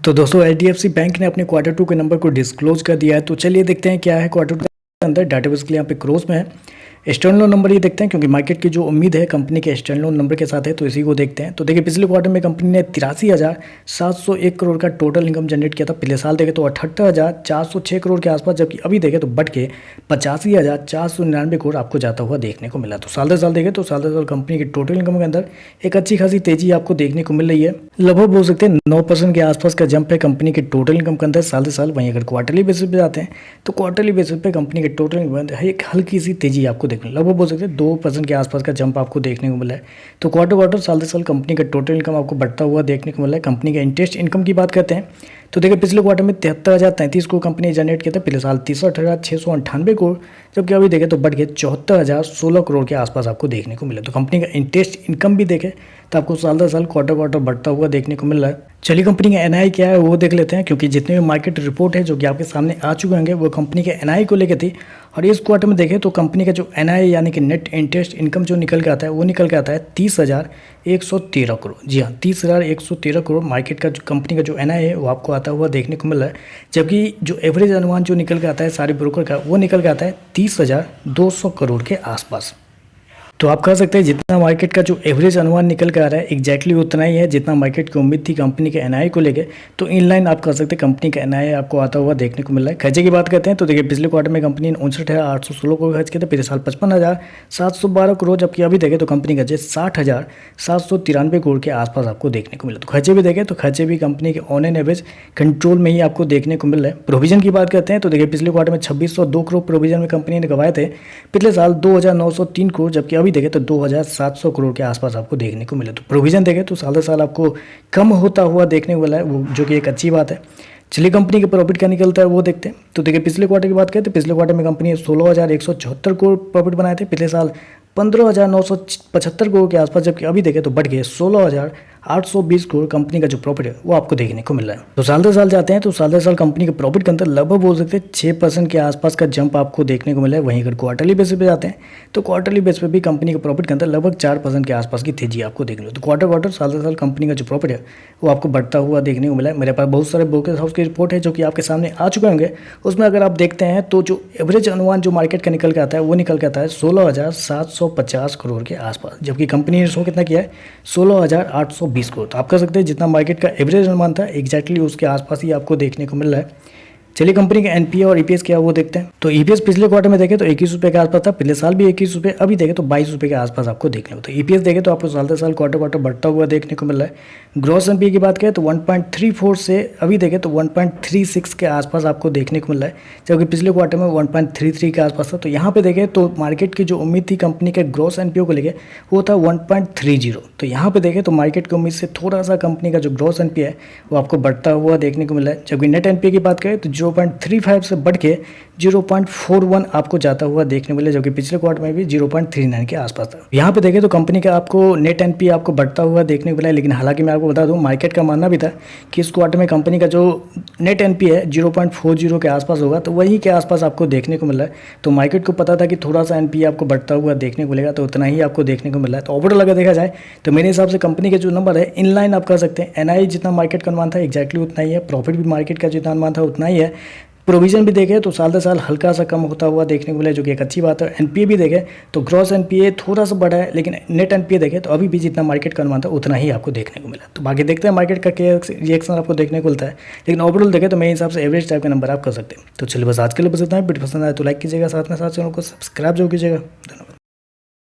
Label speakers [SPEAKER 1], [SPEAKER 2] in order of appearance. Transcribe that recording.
[SPEAKER 1] तो दोस्तों HDFC bank ने अपने क्वार्टर टू के नंबर को डिस्क्लोज कर दिया है। तो चलिए देखते हैं क्या है क्वार्टर टू के अंदर। डाटाबेस के लिए यहाँ पे क्रोज में है। एक्सटर्नल नंबर ये देखते हैं क्योंकि मार्केट की जो उम्मीद है कंपनी के एक्सटर्नल नंबर के साथ है, तो इसी को देखते हैं। तो देखिए पिछले क्वार्टर में कंपनी ने 83,701 करोड़ का टोटल इनकम जनरेट किया था। पिछले साल देखें तो 78,406 करोड़ के आसपास, जबकि अभी देखें तो बढ़ के 85,499 करोड़ आपको जाता हुआ देखने को मिला। तो साल दर साल देखें तो साल दर साल कंपनी की टोटल इनकम के अंदर एक अच्छी खासी तेजी आपको देखने को मिल रही है। लगभग बोल सकते हैं 9% के आसपास का जंप है कंपनी के टोटल इनकम के अंदर साल दर साल। वहीं अगर क्वार्टरली बेसिस पे जाते हैं तो क्वार्टरली बेसिस पे कंपनी के टोटल इनकम के अंदर एक हल्की सी तेजी आपको देखने, लगभग बोल सकते हैं 2% के आसपास का जंप आपको देखने को मिला है। तो क्वार्टर साल दर साल कंपनी का टोटल इनकम आपको बढ़ता हुआ देखने को मिला है। कंपनी का इंटरेस्ट इनकम की बात करते हैं तो देखिए पिछले क्वार्टर में 73,033 करोड़ कंपनी जनरेट किया था। पिछले साल 63,698 करोड़, जबकि अभी देखें तो बढ़ के 74,016 करोड़ के आसपास आपको देखने को मिला। तो कंपनी का इंटरेस्ट इनकम भी देखें तो आपको साल दर साल क्वार्टर बढ़ता हुआ देखने को मिल रहा है। चलिए कंपनी का एनआई क्या है वो देख लेते हैं, क्योंकि जितने भी मार्केट रिपोर्ट है जो कि आपके सामने आ चुके होंगे वो कंपनी के एनआई को लेकर थी। और इस क्वार्टर में देखें तो कंपनी का जो एनआई यानी कि नेट इंटरेस्ट इनकम जो निकल के आता है वो निकल के आता है 30,113 करोड़। जी हाँ, 30,113 करोड़ मार्केट का जो कंपनी का जो एनआई है वो आपको आता हुआ देखने को मिल रहा है। जबकि जो एवरेज अनुमान जो निकल के आता है सारे ब्रोकर का वो निकल के आता है 30,200 करोड़ के आसपास। तो आप कह सकते हैं जितना मार्केट का जो एवरेज अनुमान निकल कर आ रहा है एग्जैक्टली उतना ही है जितना मार्केट की उम्मीद थी कंपनी के एनआई को लेके। तो इनलाइन आप कह सकते हैं कंपनी का एनआई आपको आता हुआ देखने को मिल रहा है। खर्चे की बात करते हैं तो देखिए पिछले क्वार्टर में कंपनी ने 59,816 करोड़ खर्च किया था। पिछले साल 55,712 करोड़, जबकि अभी देखें तो कंपनी का जो 60,793 करोड़ के आसपास आपको देखने को मिला। तो खर्चे भी देखें तो खर्चे भी कंपनी के ऑन एन एवरेज कंट्रोल में ही आपको देखने को मिल रहा है। प्रोविजन की बात करते हैं तो देखिए पिछले क्वार्टर में 2602 करोड़ प्रोविजन में कंपनी ने गवाए थे। पिछले साल 2,903 करोड़, जबकि अभी देखें तो 2,700 करोड़ के आसपास आपको देखने को मिले। तो प्रोविजन देखें तो साल दर साल आपको कम होता हुआ देखने को मिला है, वो जो कि एक अच्छी बात है। चलिए कंपनी के प्रॉफिट क्या निकलता है वो देखते हैं। तो देखिए पिछले क्वार्टर की बात करें तो पिछले क्वार्टर में कंपनी ने 16,174 करोड़ प्रॉफिट बनाए थे। पिछले साल 15,975 करोड़ के आसपास, जबकि अभी देखें तो बढ़ गए 16,820 करोड़ कंपनी का जो प्रॉफिट है वो आपको देखने को मिल रहा है। तो साल दर साल जाते हैं तो साल दर साल कंपनी के प्रॉफिट के अंदर लगभग बोल सकते हैं 6% के आसपास का जंप आपको देखने को मिला है। वहीं अगर क्वार्टरली बेसिस पे जाते हैं तो क्वार्टरली बेस पे भी कंपनी के प्रॉफिट के अंदर लगभग 4% के आसपास की तेजी आपको देखने को। तो क्वार्टर साल दर साल कंपनी का जो प्रॉफिट है वो आपको बढ़ता हुआ देखने को मिला है। मेरे पास बहुत सारे ब्रोकर हाउस की रिपोर्ट है जो कि आपके सामने आ चुके होंगे। उसमें अगर आप देखते हैं तो जो एवरेज अनुमान जो मार्केट का निकल के आता है वो निकल के आता है 16,750 करोड़ के आसपास, जबकि कंपनी ने शो कितना किया है 16,820 करोड़। तो आप कह सकते हैं जितना मार्केट का एवरेज अनुमान था एग्जैक्टली उसके आसपास ही आपको देखने को मिल रहा है। चलिए कंपनी का एनपीए और ईपीएस क्या है वो देखते हैं। तो ईपीएस पिछले क्वार्टर में देखें तो 21 रुपये के आसपास था। पिछले साल भी 21 रुपये, अभी देखें तो 22 रुपये के आसपास आपको देखने को। तो ईपीएस देखें तो आपको साल दर साल क्वार्टर बढ़ता हुआ देखने को मिल रहा है। ग्रॉस एनपीए की बात करें तो 1.34 से अभी देखें तो 1.36 के आसपास आपको देखने को मिल रहा है, जबकि पिछले क्वार्टर में 1.33 के आसपास था। तो यहाँ पे देखें तो मार्केट की जो उम्मीद थी कंपनी के ग्रॉस एनपीए को लेकर वो था 1.30। तो यहाँ पे देखें तो मार्केट की उम्मीद से थोड़ा सा कंपनी का जो ग्रॉस एनपीए है वो आपको बढ़ता हुआ देखने को मिला है। जबकि नेट एनपीए की बात करें तो 0.35 से बढ़ के 0.41 आपको जाता हुआ देखने मिले, जबकि पिछले क्वार्टर में भी 0.39 के आसपास था। यहाँ पे देखें तो कंपनी का आपको नेट एनपीए आपको बढ़ता हुआ देखने को मिला है। लेकिन हालांकि मैं आपको बता दूं मार्केट का मानना भी था कि इस क्वार्टर में कंपनी का जो नेट एनपीए है 0.40 के आसपास होगा, तो वही के आसपास आपको देखने को मिला है। तो मार्केट को पता था कि थोड़ा सा एनपीए आपको बढ़ता हुआ देखने को मिलेगा, तो उतना ही आपको देखने को मिला है। तो ओवरऑल अगर देखा जाए तो मेरे हिसाब से कंपनी के जो नंबर है इनलाइन आप कह सकते हैं। एनआई जितना मार्केट का अनुमान था एग्जैक्टली उतना ही है। प्रॉफिट भी मार्केट का जितना अनुमान था उतना ही है। प्रोविजन भी देखें तो साल दर साल हल्का सा कम होता हुआ देखने को मिला, जो कि एक अच्छी बात है। एनपीए भी देखें तो ग्रॉस एनपीए थोड़ा सा बढ़ा है, लेकिन नेट एनपीए देखें तो अभी भी जितना मार्केट का अनुमान था उतना ही आपको देखने को मिला। तो बाकी देखते हैं मार्केट का क्या रिएक्शन आपको देखने को मिलता है। लेकिन ओवरऑल देखें तो मेरे हिसाब से एवरेज टाइप का नंबर आप कर सकते हैं। तो चलिए बस आज के लिए बस इतना है। वीडियो पसंद आए तो लाइक कीजिएगा, साथ में साथ चैनल को सब्सक्राइब जरूर कीजिएगा। धन्यवाद।